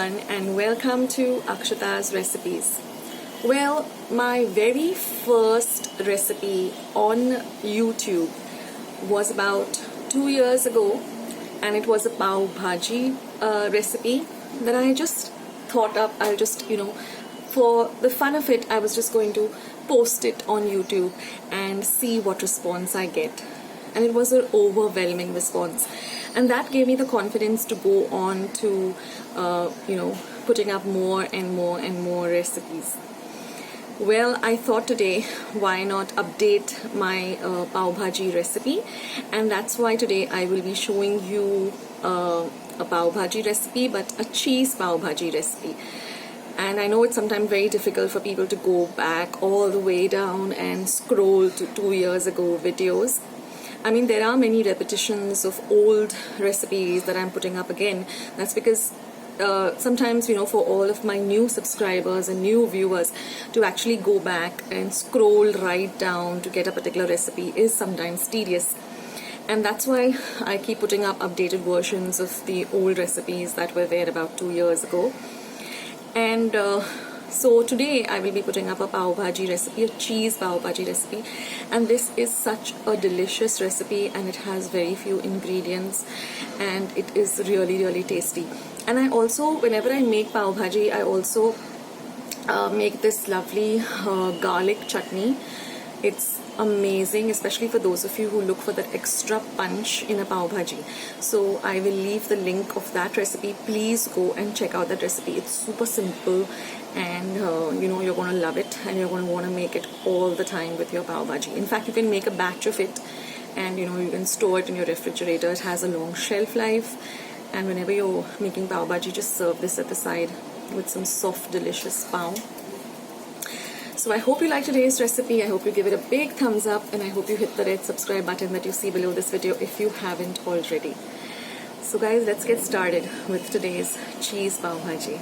everyone, and welcome to Akshatas recipes. Well, my very first recipe on YouTube was about 2 years ago, and it was a pav bhaji recipe that I just thought up. I'll just, for the fun of it, I was just going to post it on YouTube and see what response I get. And it was an overwhelming response, and that gave me the confidence to go on to putting up more and more and more recipes. Well, I thought today, why not update my pav bhaji recipe, and that's why today I will be showing you a pav bhaji recipe, but a cheese pav bhaji recipe. And I know it's sometimes very difficult for people to go back all the way down and scroll to 2 years ago videos. I mean, there are many repetitions of old recipes that I'm putting up again. That's because sometimes, for all of my new subscribers and new viewers, to actually go back and scroll right down to get a particular recipe is sometimes tedious. And that's why I keep putting up updated versions of the old recipes that were there about 2 years ago. And so today I will be putting up a pav bhaji recipe, a cheese pav bhaji recipe, and this is such a delicious recipe, and it has very few ingredients, and it is really tasty. And I also, whenever I make pav bhaji, I also make this lovely garlic chutney. It's amazing, especially for those of you who look for that extra punch in a pav bhaji. So I will leave the link of that recipe. Please go and check out that recipe. It's super simple, and you're going to love it, and you're going to want to make it all the time with your pav bhaji. In fact, you can make a batch of it, and you can store it in your refrigerator. It has a long shelf life, and whenever you're making pav bhaji, just serve this at the side with some soft delicious pav. So I hope you like today's recipe. I hope you give it a big thumbs up, and I hope you hit the red subscribe button that you see below this video if you haven't already. So guys, let's get started with today's cheese pav bhaji.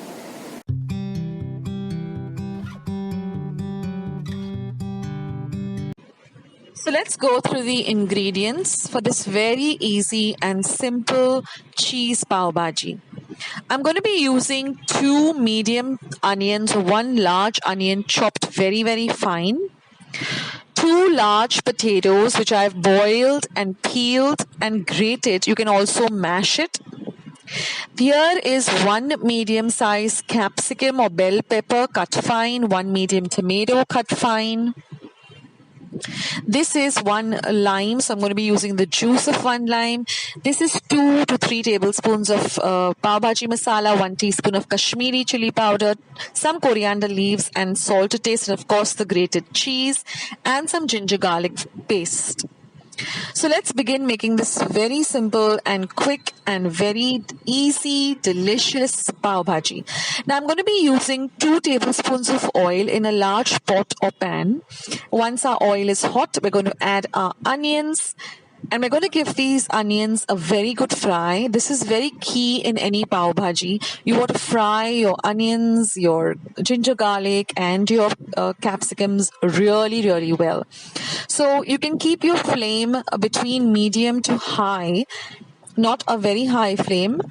So let's go through the ingredients for this very easy and simple cheese pav bhaji. I'm going to be using 2 medium onions, 1 large onion chopped very fine, 2 large potatoes which I've boiled and peeled and grated. You can also mash it. Here is 1 medium size capsicum or bell pepper cut fine, 1 medium tomato cut fine. This is 1 lime, so I'm going to be using the juice of 1 lime. This is 2 to 3 tablespoons of pav bhaji masala, 1 teaspoon of Kashmiri chili powder, some coriander leaves and salt to taste, and of course the grated cheese and some ginger garlic paste. So let's begin making this very simple and quick and very easy, delicious pav bhaji. Now I'm going to be using 2 tablespoons of oil in a large pot or pan. Once our oil is hot, we're going to add our onions, and we're going to give these onions a very good fry. This is very key in any pav bhaji. You want to fry your onions, your ginger garlic, and your capsicums really well. So you can keep your flame between medium to high, not a very high flame,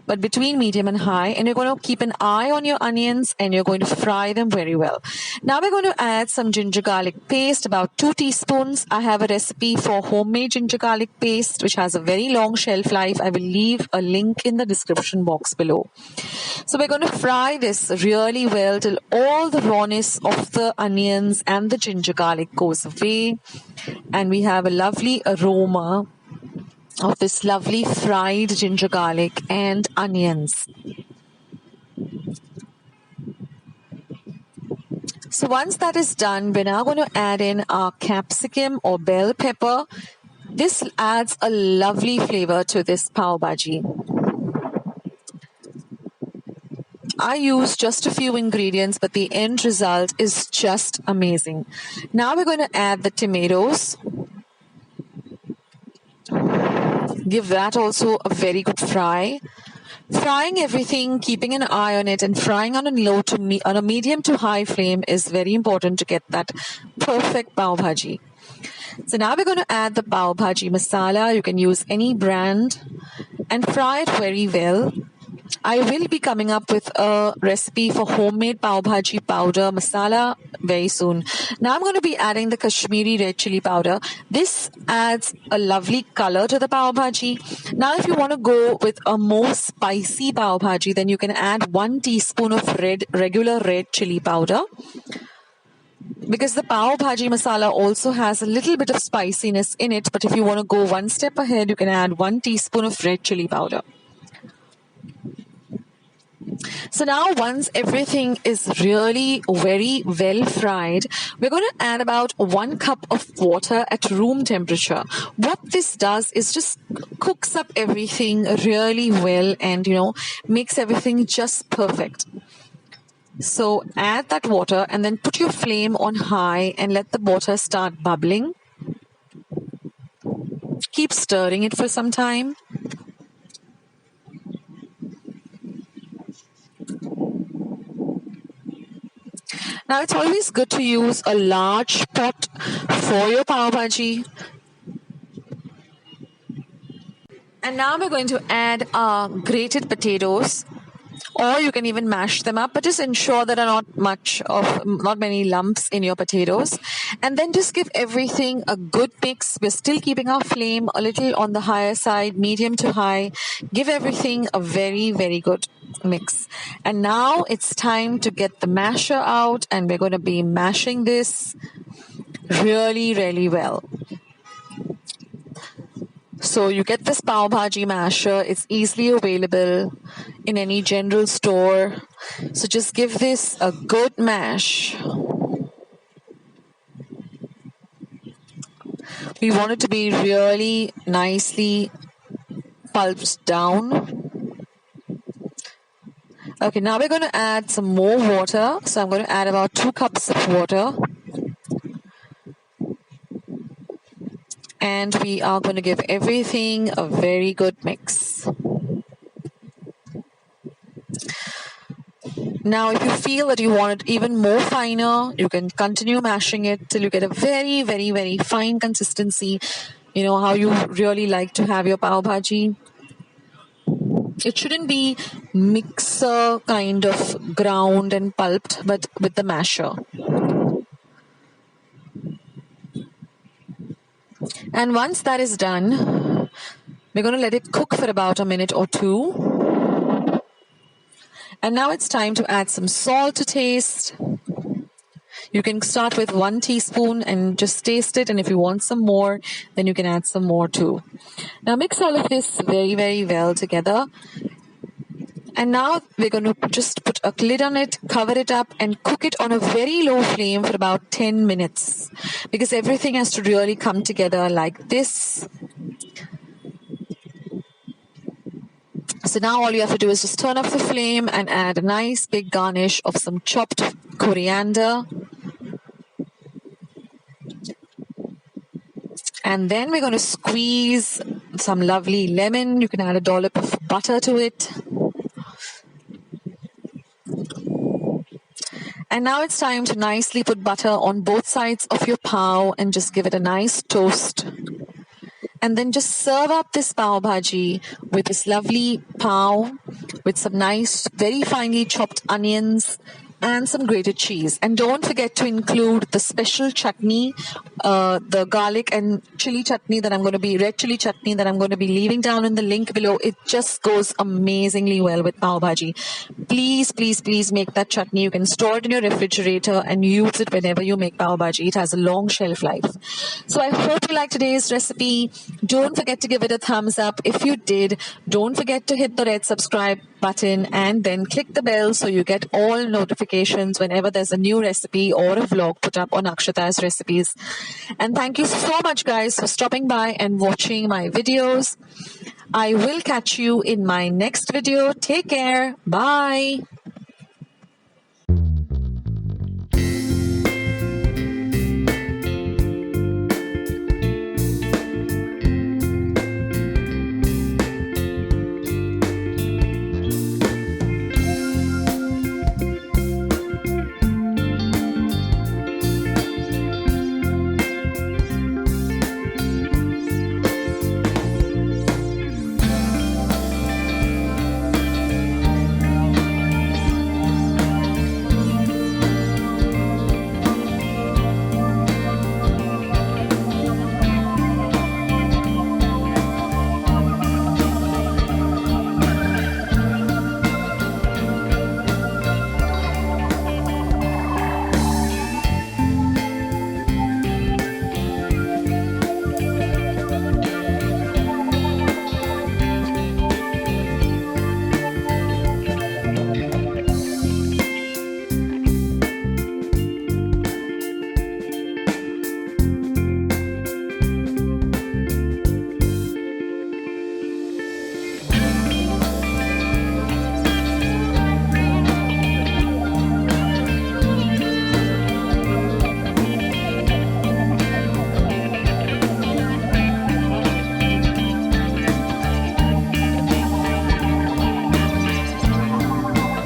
but between medium and high, and you're going to keep an eye on your onions, and you're going to fry them very well. Now we're going to add some ginger garlic paste, about 2 teaspoons. I have a recipe for homemade ginger garlic paste which has a very long shelf life. I will leave a link in the description box below. So we're going to fry this really well till all the rawness of the onions and the ginger garlic goes away, and we have a lovely aroma of this lovely fried ginger garlic and onions. So once that is done, we're now going to add in our capsicum or bell pepper. This adds a lovely flavor to this pav bhaji. I use just a few ingredients, but the end result is just amazing. Now we're going to add the tomatoes. Give that also a very good fry. Frying everything, keeping an eye on it, and frying on a medium to high flame is very important to get that perfect pav bhaji. So now we're going to add the pav bhaji masala. You can use any brand and fry it very well. I will be coming up with a recipe for homemade pav bhaji powder masala very soon. Now I'm going to be adding the Kashmiri red chili powder. This adds a lovely color to the pav bhaji. Now if you want to go with a more spicy pav bhaji, then you can add 1 teaspoon of regular red chili powder. Because the pav bhaji masala also has a little bit of spiciness in it, but if you want to go one step ahead, you can add 1 teaspoon of red chili powder. So now once everything is really very well fried, we're going to add about 1 cup of water at room temperature. What this does is just cooks up everything really well and, makes everything just perfect. So add that water and then put your flame on high and let the water start bubbling. Keep stirring it for some time. Now it's always good to use a large pot for your pav bhaji. And now we're going to add our grated potatoes, or you can even mash them up, but just ensure there are not many lumps in your potatoes. And then just give everything a good mix. We're still keeping our flame a little on the higher side, medium to high. Give everything a very, very good mix. And now it's time to get the masher out, and we're going to be mashing this really, really well. So you get this pav bhaji masher. It's easily available in any general store. So just give this a good mash. We want it to be really nicely pulped down. Okay, now we're going to add some more water. So I'm going to add about 2 cups of water. And we are going to give everything a very good mix. Now, if you feel that you want it even more finer, you can continue mashing it till you get a very, very, very fine consistency. You know how you really like to have your pav bhaji. It shouldn't be mixer kind of ground and pulped, but with the masher. And once that is done, we're going to let it cook for about a minute or 2. And now it's time to add some salt to taste. You can start with 1 teaspoon and just taste it. And if you want some more, then you can add some more too. Now mix all of this very, very well together. And now we're going to just put a lid on it, cover it up, and cook it on a very low flame for about 10 minutes. Because everything has to really come together like this. So now all you have to do is just turn off the flame and add a nice big garnish of some chopped coriander. And then we're going to squeeze some lovely lemon. You can add a dollop of butter to it. And now it's time to nicely put butter on both sides of your pav and just give it a nice toast. And then just serve up this pav bhaji with this lovely pav with some nice, very finely chopped onions and some grated cheese. And don't forget to include the special chutney, the garlic and chili chutney that red chili chutney that I'm going to be leaving down in the link below. It just goes amazingly well with pav bhaji. Please, please, please make that chutney. You can store it in your refrigerator and use it whenever you make pav bhaji. It has a long shelf life. So I hope you liked today's recipe. Don't forget to give it a thumbs up. If you did, don't forget to hit the red subscribe button and then click the bell so you get all notifications whenever there's a new recipe or a vlog put up on Akshatas recipes. And thank you so much guys for stopping by and watching my videos. I will catch you in my next video. Take care. Bye.